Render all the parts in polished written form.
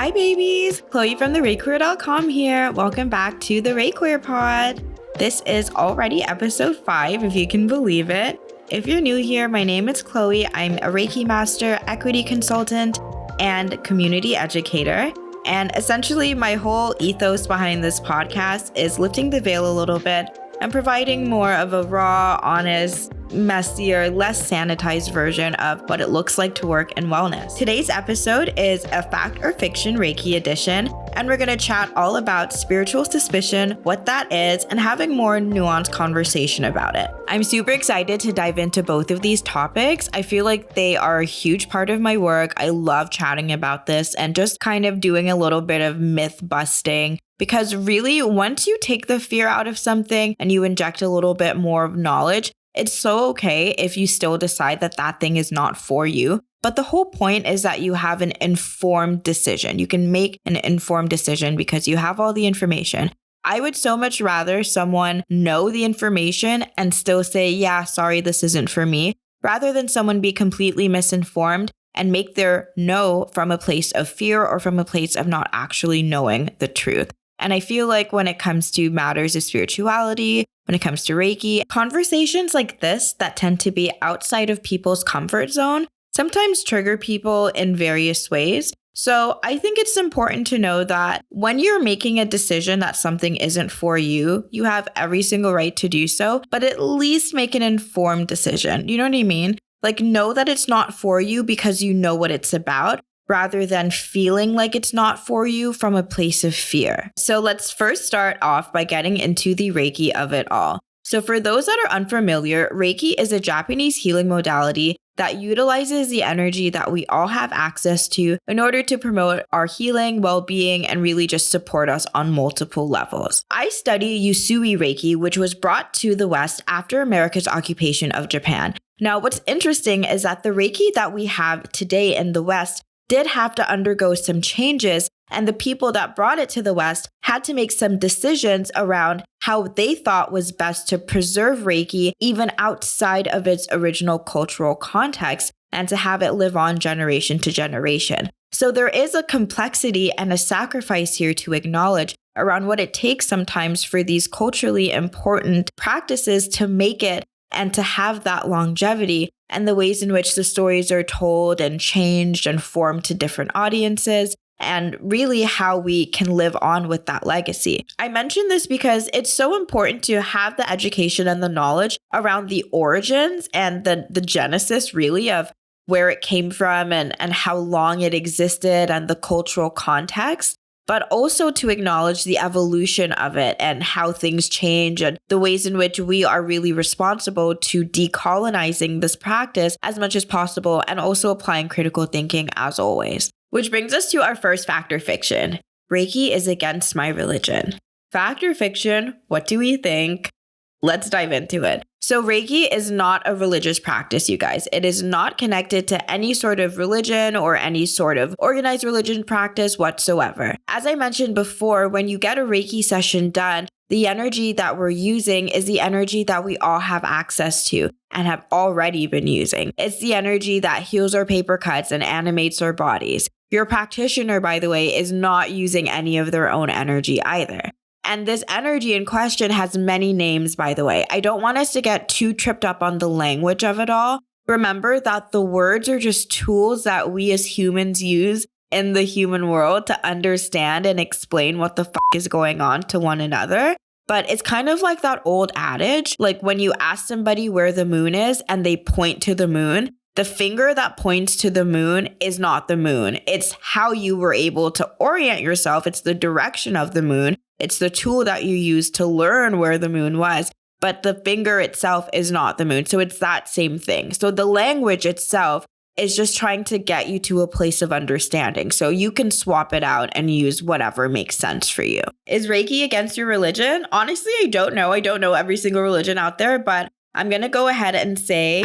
Hi babies, Chloe from the ReiQueer.com here. Welcome back to the ReiQueer pod. This is already episode 5, if you can believe it. If you're new here, my name is Chloe. I'm a Reiki master, equity consultant, and community educator. And essentially my whole ethos behind this podcast is lifting the veil a little bit and providing more of a raw, honest, messier, less sanitized version of what it looks like to work in wellness. Today's episode is a fact or fiction Reiki edition, and we're going to chat all about spiritual suspicion, what that is, and having more nuanced conversation about it. I'm super excited to dive into both of these topics. I feel like they are a huge part of my work. I love chatting about this and just kind of doing a little bit of myth busting. Because really, once you take the fear out of something and you inject a little bit more of knowledge, it's so okay if you still decide that that thing is not for you. But the whole point is that you have an informed decision. You can make an informed decision because you have all the information. I would so much rather someone know the information and still say, yeah, sorry, this isn't for me, rather than someone be completely misinformed and make their no from a place of fear or from a place of not actually knowing the truth. And I feel like when it comes to matters of spirituality, when it comes to Reiki, conversations like this that tend to be outside of people's comfort zone sometimes trigger people in various ways. So I think it's important to know that when you're making a decision that something isn't for you, you have every single right to do so, but at least make an informed decision. You know what I mean? Like, know that it's not for you because you know what it's about, rather than feeling like it's not for you from a place of fear. So let's first start off by getting into the Reiki of it all. So for those that are unfamiliar, Reiki is a Japanese healing modality that utilizes the energy that we all have access to in order to promote our healing, well-being, and really just support us on multiple levels. I study Usui Reiki, which was brought to the West after America's occupation of Japan. Now, what's interesting is that the Reiki that we have today in the West did have to undergo some changes, and the people that brought it to the West had to make some decisions around how they thought was best to preserve Reiki even outside of its original cultural context and to have it live on generation to generation. So there is a complexity and a sacrifice here to acknowledge around what it takes sometimes for these culturally important practices to make it and to have that longevity, and the ways in which the stories are told and changed and formed to different audiences, and really how we can live on with that legacy. I mention this because it's so important to have the education and the knowledge around the origins and the genesis really of where it came from and how long it existed and the cultural context, but also to acknowledge the evolution of it and how things change and the ways in which we are really responsible to decolonizing this practice as much as possible and also applying critical thinking as always. Which brings us to our first fact or fiction. Reiki is against my religion. Fact or fiction, what do we think? Let's dive into it. So Reiki is not a religious practice, you guys. It is not connected to any sort of religion or any sort of organized religion practice whatsoever. As I mentioned before, when you get a Reiki session done, the energy that we're using is the energy that we all have access to and have already been using. It's the energy that heals our paper cuts and animates our bodies. Your practitioner, by the way, is not using any of their own energy either. And this energy in question has many names, by the way. I don't want us to get too tripped up on the language of it all. Remember that the words are just tools that we as humans use in the human world to understand and explain what the is going on to one another. But it's kind of like that old adage, like when you ask somebody where the moon is and they point to the moon, the finger that points to the moon is not the moon. It's how you were able to orient yourself. It's the direction of the moon. It's the tool that you use to learn where the moon was. But the finger itself is not the moon. So it's that same thing. So the language itself is just trying to get you to a place of understanding. So you can swap it out and use whatever makes sense for you. Is Reiki against your religion? Honestly, I don't know. I don't know every single religion out there, but I'm going to go ahead and say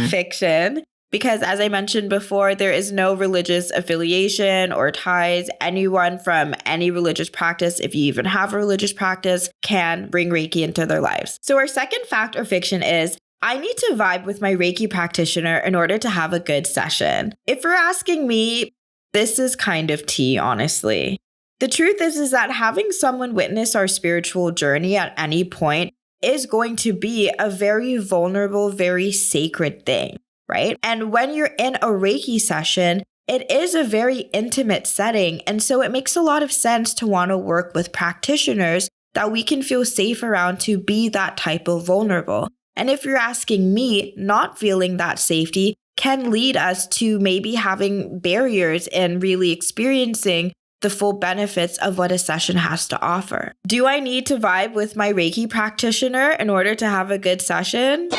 fiction. Because as I mentioned before, there is no religious affiliation or ties. Anyone from any religious practice, if you even have a religious practice, can bring Reiki into their lives. So our second fact or fiction is, I need to vibe with my Reiki practitioner in order to have a good session. If you're asking me, This is kind of tea, honestly. The truth is that having someone witness our spiritual journey at any point is going to be a very vulnerable, very sacred thing, right? And when you're in a Reiki session, it is a very intimate setting. And so it makes a lot of sense to want to work with practitioners that we can feel safe around to be that type of vulnerable. And if you're asking me, not feeling that safety can lead us to maybe having barriers in really experiencing the full benefits of what a session has to offer. Do I need to vibe with my Reiki practitioner in order to have a good session?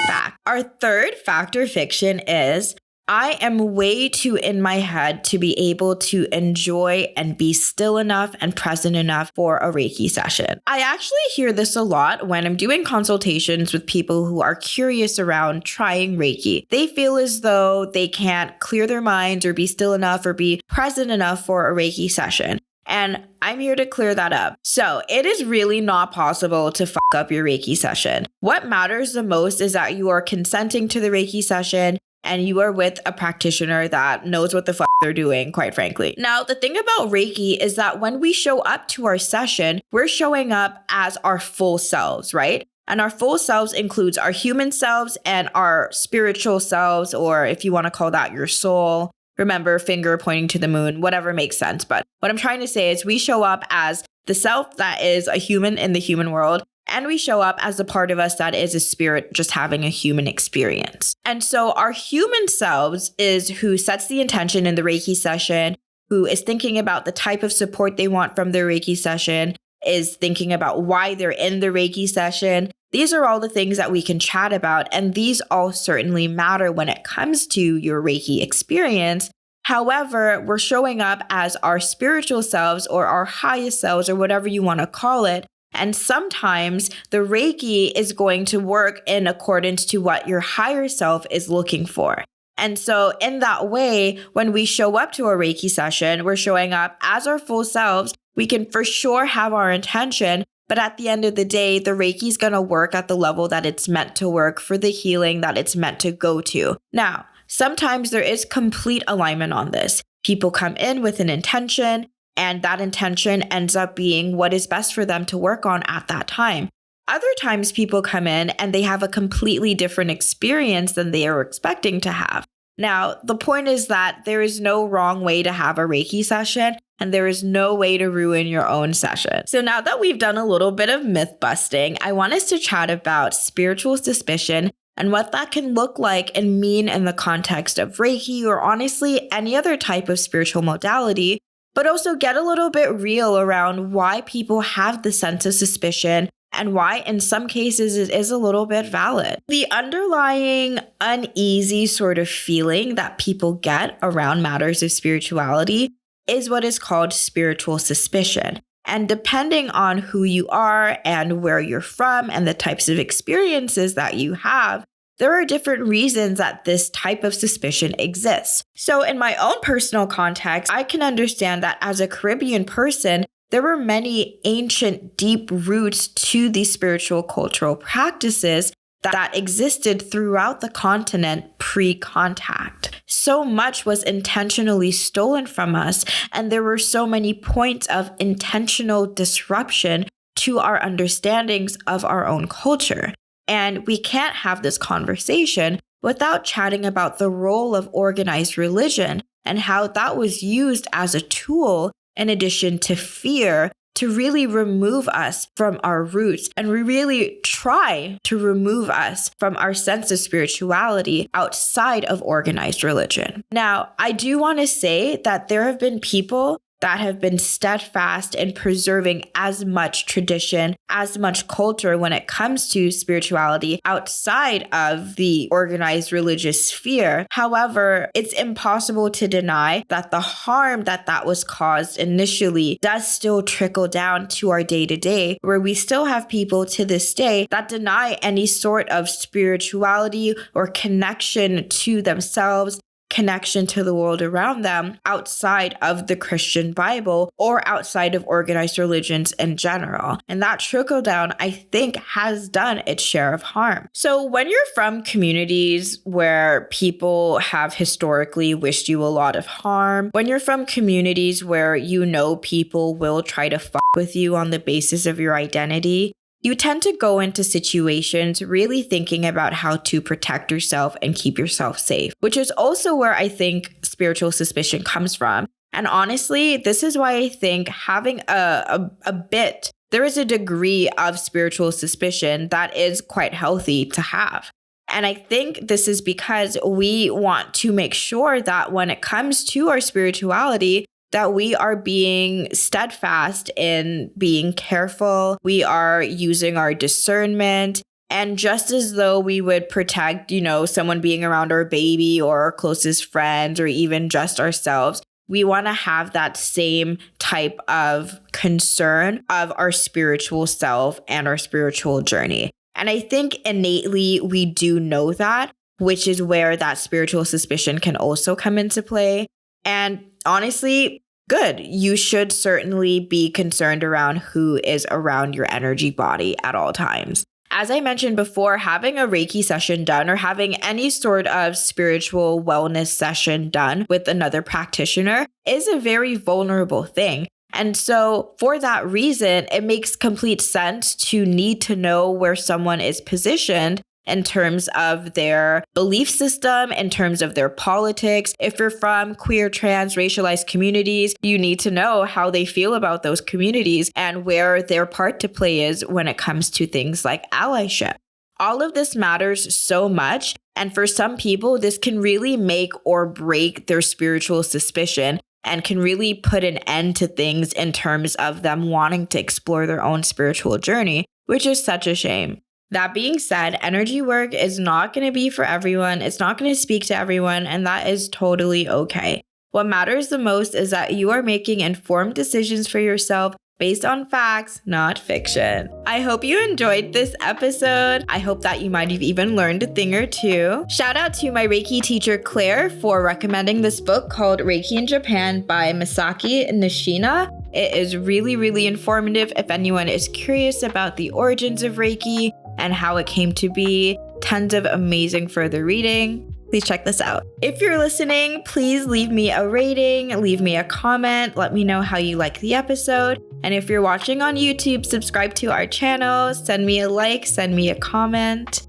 Fact. Our third fact or fiction is I am way too in my head to be able to enjoy and be still enough and present enough for a Reiki session. I actually hear this a lot when I'm doing consultations with people who are curious around trying Reiki. They feel as though they can't clear their minds or be still enough or be present enough for a Reiki session. And I'm here to clear that up. So it is really not possible to fuck up your Reiki session. What matters the most is that you are consenting to the Reiki session and you are with a practitioner that knows what the fuck they're doing, quite frankly. Now, the thing about Reiki is that when we show up to our session, we're showing up as our full selves, right? And our full selves includes our human selves and our spiritual selves, or if you want to call that your soul. Remember, finger pointing to the moon, whatever makes sense. But what I'm trying to say is we show up as the self that is a human in the human world, and we show up as a part of us that is a spirit just having a human experience. And so our human selves is who sets the intention in the Reiki session, who is thinking about the type of support they want from their Reiki session, is thinking about why they're in the Reiki session. These are all the things that we can chat about, and these all certainly matter when it comes to your Reiki experience. However, we're showing up as our spiritual selves or our highest selves or whatever you want to call it. And sometimes the Reiki is going to work in accordance to what your higher self is looking for. And so in that way, when we show up to a Reiki session, we're showing up as our full selves. We can for sure have our intention, but at the end of the day, the Reiki is going to work at the level that it's meant to work for the healing that it's meant to go to. Now, sometimes there is complete alignment on this. People come in with an intention, and that intention ends up being what is best for them to work on at that time. Other times people come in and they have a completely different experience than they are expecting to have. Now, the point is that there is no wrong way to have a Reiki session, and there is no way to ruin your own session. So now that we've done a little bit of myth busting, I want us to chat about spiritual suspicion and what that can look like and mean in the context of Reiki or honestly any other type of spiritual modality, but also get a little bit real around why people have the sense of suspicion and why in some cases it is a little bit valid. The underlying uneasy sort of feeling that people get around matters of spirituality is what is called spiritual suspicion. And depending on who you are and where you're from and the types of experiences that you have, there are different reasons that this type of suspicion exists. So in my own personal context, I can understand that as a Caribbean person, there were many ancient, deep roots to these spiritual cultural practices that existed throughout the continent pre-contact. So much was intentionally stolen from us, and there were so many points of intentional disruption to our understandings of our own culture. And we can't have this conversation without chatting about the role of organized religion and how that was used as a tool in addition to fear to really remove us from our roots and really try to remove us from our sense of spirituality outside of organized religion. Now, I do want to say that there have been people that have been steadfast in preserving as much tradition, as much culture when it comes to spirituality outside of the organized religious sphere. However, it's impossible to deny that the harm that was caused initially does still trickle down to our day-to-day, where we still have people to this day that deny any sort of spirituality or connection to themselves, connection to the world around them outside of the Christian Bible or outside of organized religions in general. And that trickle down, I think, has done its share of harm. So when you're from communities where people have historically wished you a lot of harm, when you're from communities where you know people will try to fuck with you on the basis of your identity, you tend to go into situations really thinking about how to protect yourself and keep yourself safe, which is also where I think spiritual suspicion comes from. And honestly, this is why I think having there is a degree of spiritual suspicion that is quite healthy to have. And I think this is because we want to make sure that when it comes to our spirituality, that we are being steadfast in being careful. We are using our discernment. And just as though we would protect, someone being around our baby or our closest friends or even just ourselves, we want to have that same type of concern of our spiritual self and our spiritual journey. And I think innately we do know that, which is where that spiritual suspicion can also come into play. And honestly, good. You should certainly be concerned around who is around your energy body at all times. As I mentioned before, having a Reiki session done or having any sort of spiritual wellness session done with another practitioner is a very vulnerable thing. And so for that reason, it makes complete sense to need to know where someone is positioned in terms of their belief system, in terms of their politics. If you're from queer, trans, racialized communities, you need to know how they feel about those communities and where their part to play is when it comes to things like allyship. All of this matters so much. And for some people, this can really make or break their spiritual suspicion and can really put an end to things in terms of them wanting to explore their own spiritual journey, which is such a shame. That being said, energy work is not going to be for everyone. It's not going to speak to everyone, and that is totally okay. What matters the most is that you are making informed decisions for yourself based on facts, not fiction. I hope you enjoyed this episode. I hope that you might have even learned a thing or two. Shout out to my Reiki teacher, Claire, for recommending this book called Reiki in Japan by Masaki Nishina. It is really, really informative if anyone is curious about the origins of Reiki and how it came to be. Tons of amazing further reading. Please check this out. If you're listening, please leave me a rating, leave me a comment, let me know how you like the episode. And if you're watching on YouTube, subscribe to our channel, send me a like, send me a comment.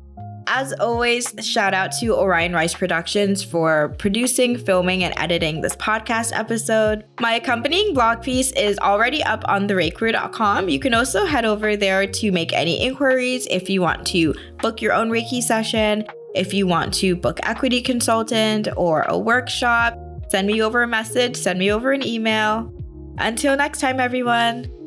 As always, shout out to Orion Rice Productions for producing, filming, and editing this podcast episode. My accompanying blog piece is already up on ReiQueer.com. You can also head over there to make any inquiries if you want to book your own Reiki session, if you want to book equity consultant or a workshop. Send me over a message, send me over an email. Until next time, everyone.